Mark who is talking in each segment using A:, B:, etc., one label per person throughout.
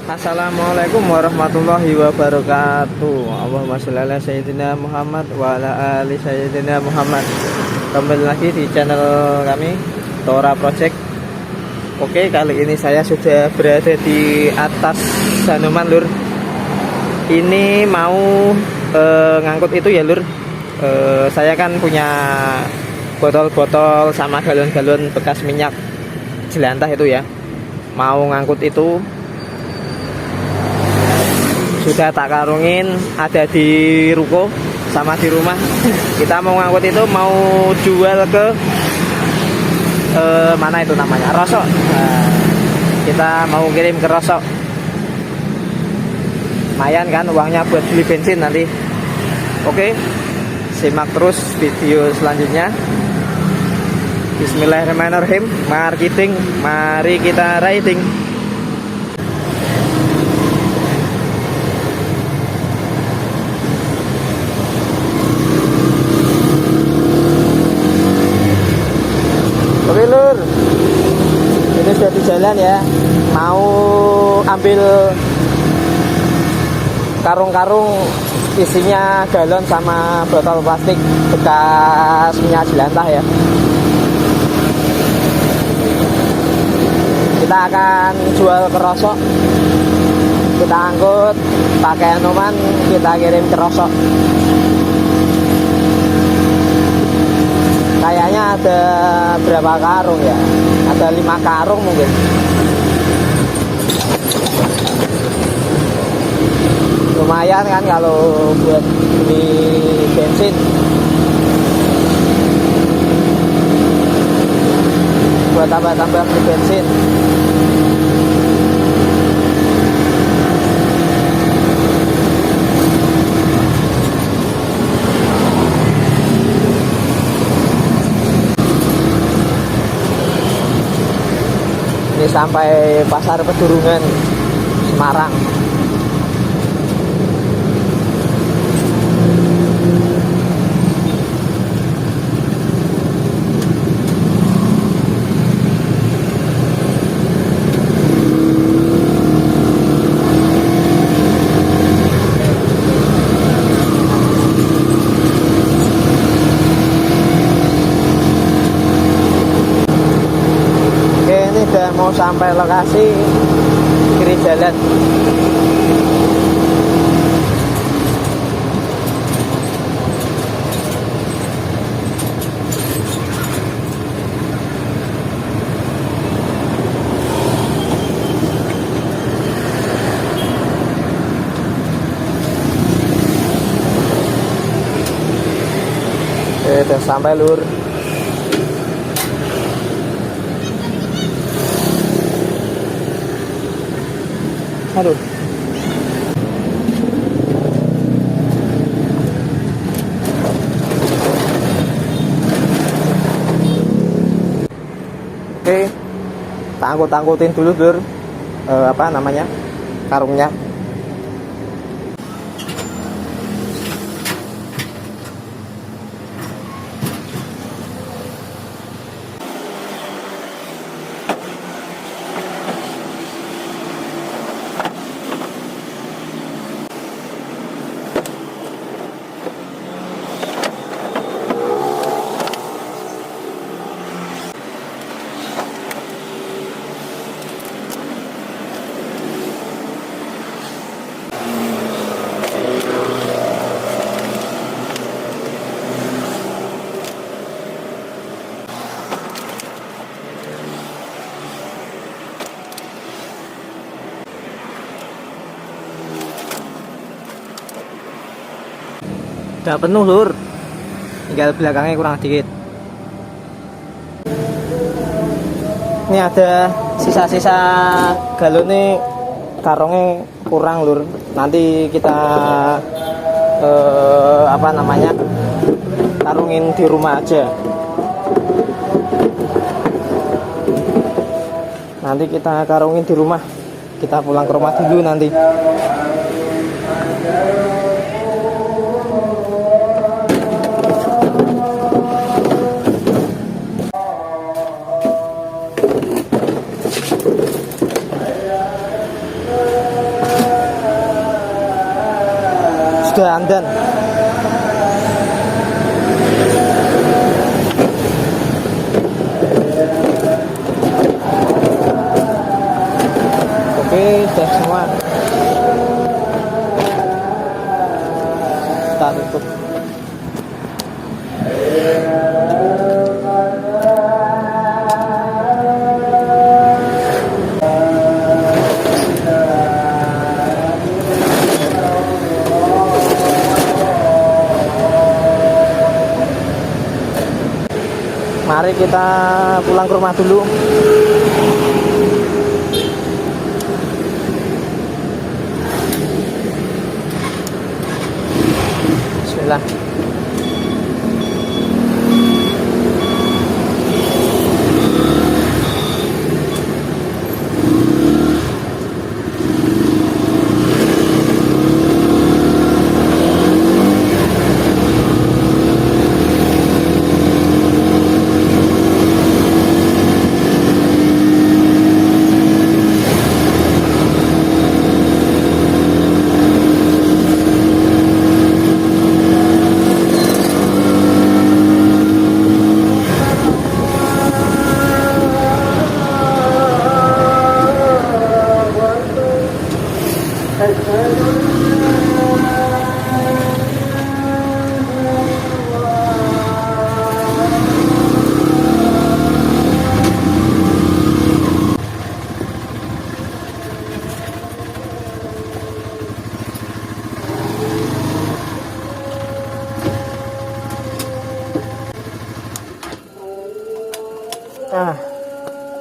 A: Assalamualaikum warahmatullahi wabarakatuh. Allahumma sholli ala sayyidina Muhammad wa ala ali sayyidina Muhammad. Kembali lagi di channel kami Tora Project. Oke, kali ini saya sudah berada di atas Sanuman, Lur. Ini mau ngangkut itu ya, Lur. Saya kan punya botol-botol sama galon-galon bekas minyak jelantah itu ya. Mau ngangkut itu, sudah tak karungin, ada di ruko sama di rumah. Kita mau ngangkut itu, mau jual ke mana itu namanya, Rosok. Nah, kita mau kirim ke Rosok. Lumayan kan uangnya buat beli bensin nanti. Oke, simak terus video selanjutnya. Bismillahirrahmanirrahim. Marketing, mari kita riding. Oke, Lur, ini sudah di jalan ya. Mau ambil karung-karung isinya galon sama botol plastik bekas minyak jelantah ya. Kita akan jual ke Rosok. Kita angkut pakai Anoman, kita kirim ke Rosok. Kayaknya ada berapa karung ya? Ada 5 karung mungkin. Lumayan kan kalau buat beli bensin. Buat tambah-tambah beli bensin. Ini sampai Pasar Pedurungan, Semarang. Mau sampai lokasi, kiri jalan. Udah sampai, Lur. Aduh. Oke, angkut-angkutin dulu, Lur. Apa namanya, karungnya. Udah penuh, Lur. Tinggal belakangnya kurang dikit. Ini ada sisa-sisa galon nih, karungnya kurang, Lur. Nanti kita apa namanya, karungin di rumah aja. Nanti kita karungin di rumah. Kita pulang ke rumah dulu nanti. sudah andan. Oke, sudah semua. Kita tutup. Mari kita pulang ke rumah dulu. Bismillah.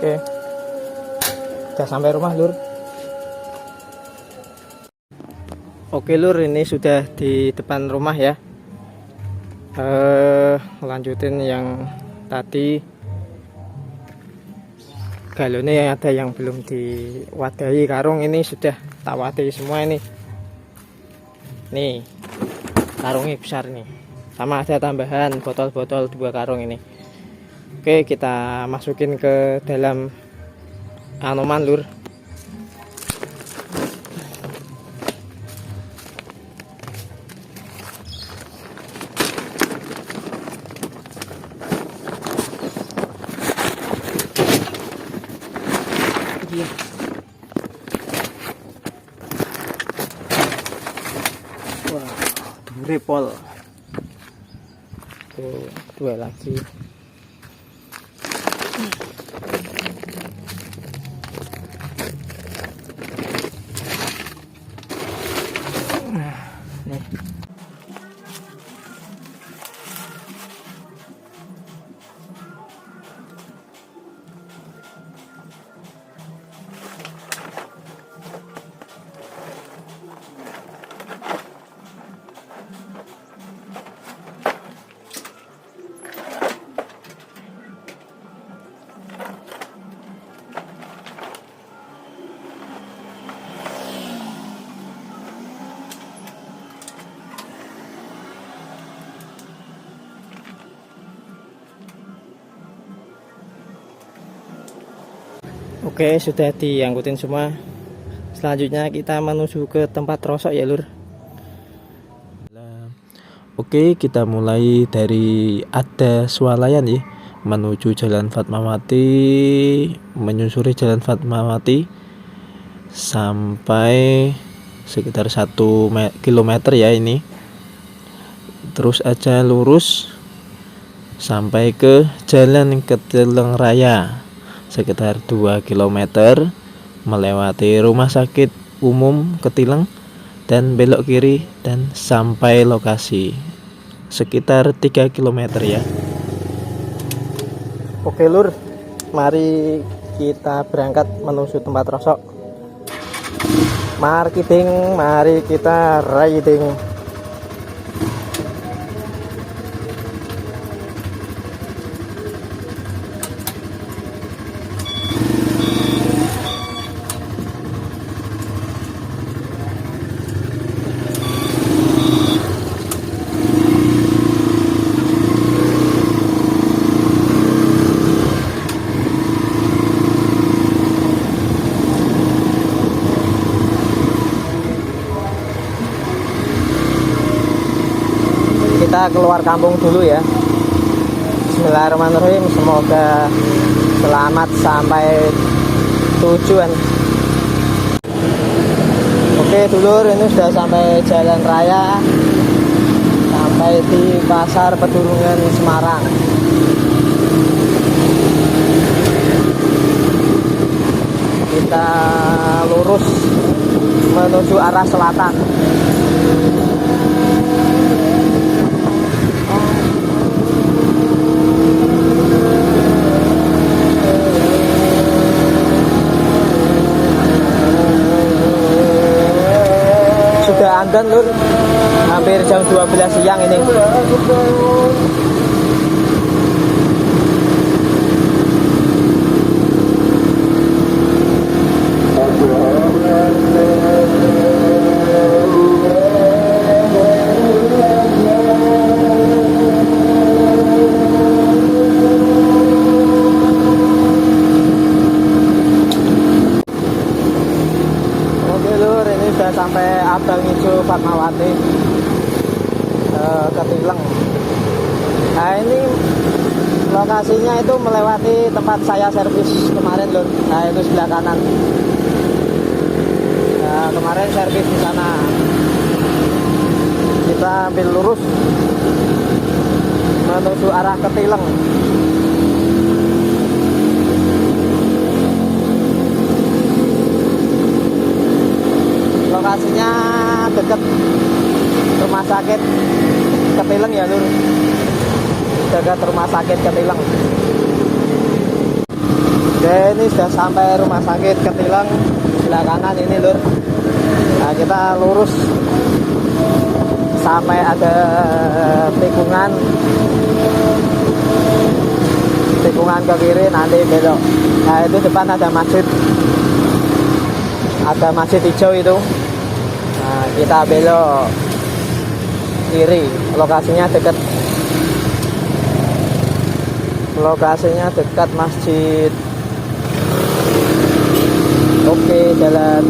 A: Oke. Udah sampai rumah, Lur. Oke, Lur, ini sudah di depan rumah ya. Lanjutin yang tadi. Galonnya yang ada yang belum diwadahi karung, ini sudah tak wadahi semua ini. Nih, karungnya besar nih. Sama ada tambahan botol-botol 2 karung ini. Oke, kita masukin ke dalam anoman, Lur. Wah, dure pol. Tuh, 2 lagi. Nih. Oke, sudah diangkutin semua. Selanjutnya kita menuju ke tempat rosok ya, Lur.
B: Oke, kita mulai dari Ada Swalayan ya, menuju Jalan Fatmawati, menyusuri Jalan Fatmawati sampai sekitar 1 kilometer ya ini. Terus aja lurus sampai ke Jalan Ketileng Raya sekitar 2 km, melewati Rumah Sakit Umum Ketileng dan belok kiri dan sampai lokasi sekitar 3 km ya.
A: Oke, Lur, mari kita berangkat menuju tempat rosok. Marketing, mari kita riding. kita keluar kampung dulu ya. Bismillahirrahmanirrahim. Semoga selamat sampai tujuan. Oke dulur, ini sudah sampai jalan raya, sampai di Pasar Pedurungan Semarang. Kita lurus menuju arah selatan. Sudah andan lur, hampir jam 12 siang ini. Sampai Abang Hijau Fatmawati Ketileng. Nah ini lokasinya itu melewati tempat saya servis kemarin loh. Nah itu sebelah kanan. Nah kemarin servis di sana. Kita ambil lurus menuju arah Ketileng. Lokasinya dekat rumah sakit Ketileng ya lur, dekat rumah sakit Ketileng. Oke, ini sudah sampai rumah sakit Ketileng, sebelah kanan ini lur. Nah kita lurus sampai ada tikungan ke kiri, nanti belok. Nah itu depan ada masjid, hijau itu. Nah, kita belok kiri, lokasinya dekat masjid. Oke, jalan.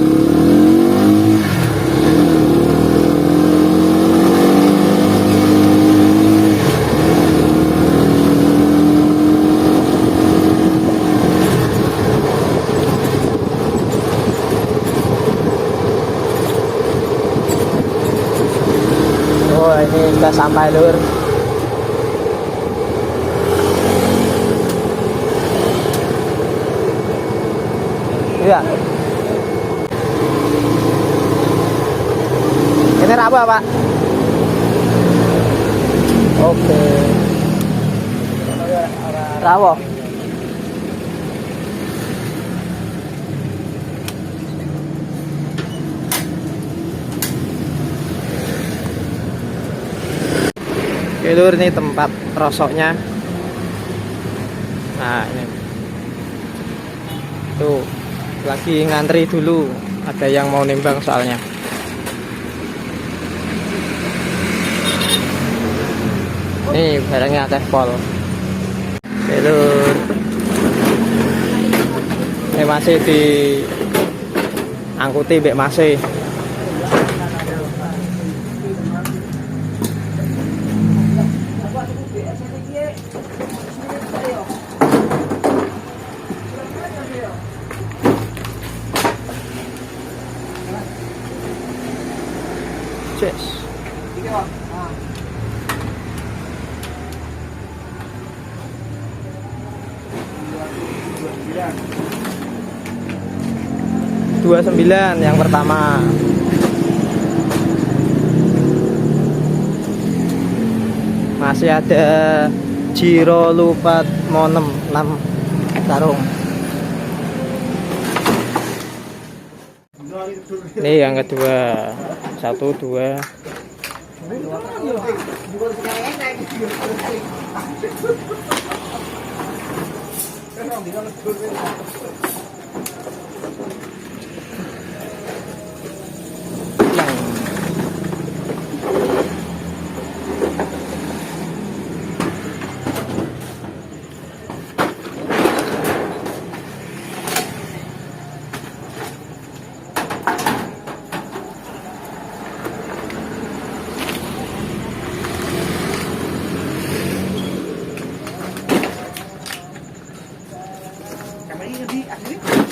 A: Ini sudah sampai lur. Iya. Ini Rabu Pak? Oke. Rabu. Oke lur, ini tempat rosoknya. Nah ini tuh lagi ngantri dulu, ada yang mau nimbang soalnya. Nih barangnya teh pol. Oke lur, ini masih di angkuti mbek masih. Yes. 29 yang pertama. Masih ada Jiro Lupat Monem 6 karung. Ini yang kedua, 1, 2.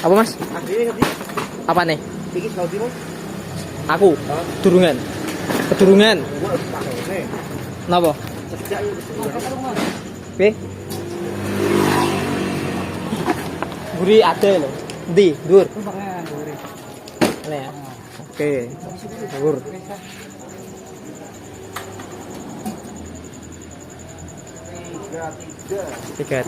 A: Apa Mas? Apa nih? Aku durungan. Kedurungan. Napa? Oke. Guri ada loh. Di, dur. Ini ya. Oke. Dur. Tiga.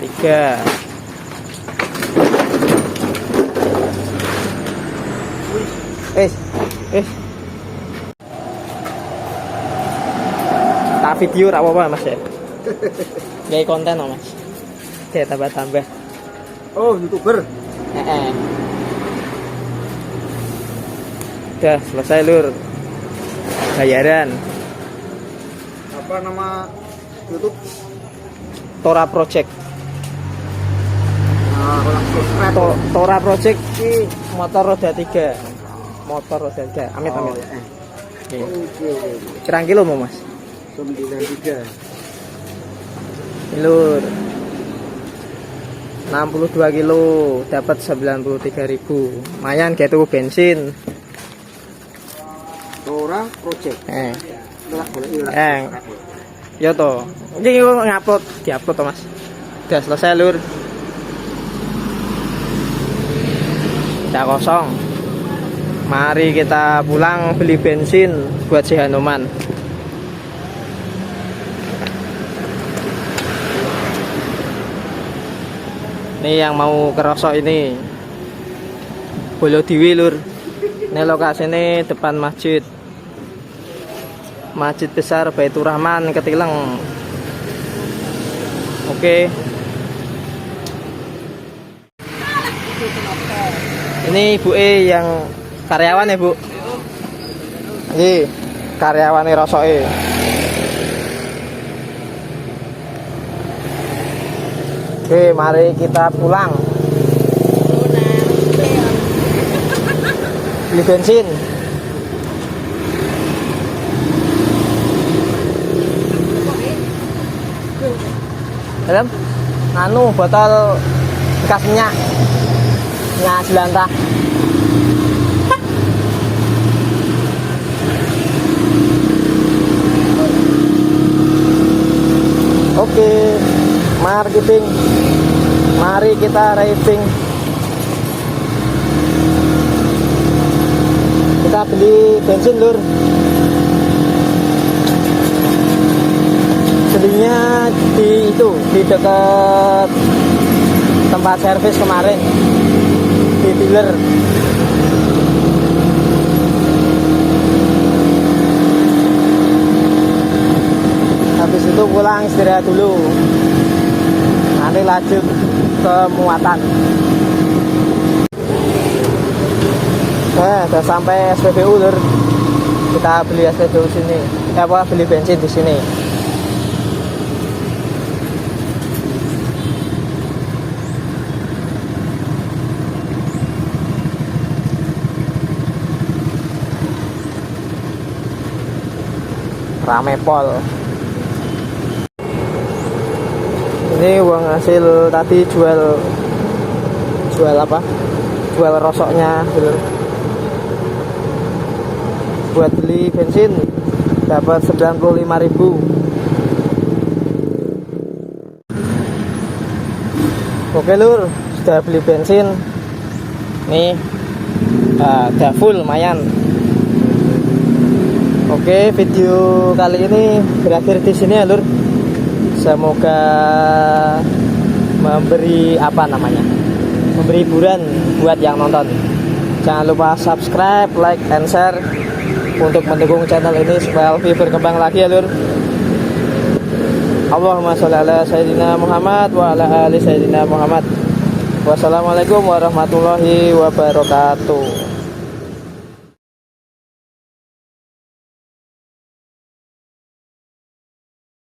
A: Tak video apa Mas ya? Gaya konten loh Mas. Oke, tambah.
C: Oh, YouTuber.
A: Udah selesai Lur. Bayaran.
C: Apa nama YouTube?
A: Tora Project.
C: Nah, orang subscribe.
A: Tora Project ini motor roda 3. Amit.
C: Oke.
A: Kirang kilo mau Mas?
C: 93.
A: Lur 62 kilo dapat 93.000. Lumayan kayak tuh bensin.
C: Tora Project.
A: Ya toh. Ini ngupload, diupload toh Mas. Udah selesai Lur. Udah kosong. Mari kita pulang beli bensin buat si Hanuman. Ini yang mau kerosok ini Bolodiwi Lur. Ini lokasinya depan masjid besar Baitur Rahman Ketileng. Oke. Ini Ibu E yang karyawan ya Bu. Ini karyawan rosoke. Oke, mari kita pulang. Beli bensin. Dalam botol bekas minyak jelantah. Oke, marketing. Mari kita racing. Kita beli bensin Lur. Belinya di dekat tempat servis kemarin di dealer. Habis itu pulang istirahat dulu. Nanti lanjut ke muatan. Udah sampai SPBU Lur. Kita beli SPBU sini. Beli bensin di sini. Rame pol. Ini uang hasil tadi jual apa? Jual rosoknya Lur. Buat beli bensin dapat 95.000. Oke Lur, sudah beli bensin. Nih udah full lumayan. Oke, video kali ini berakhir di sini ya Lur. Semoga memberi memberi hiburan buat yang nonton. Jangan lupa subscribe, like, and share untuk mendukung channel ini supaya lebih berkembang lagi ya Lur. Allahumma sholli ala sayyidina Muhammad wa ala ali sayyidina Muhammad. Wassalamualaikum warahmatullahi wabarakatuh.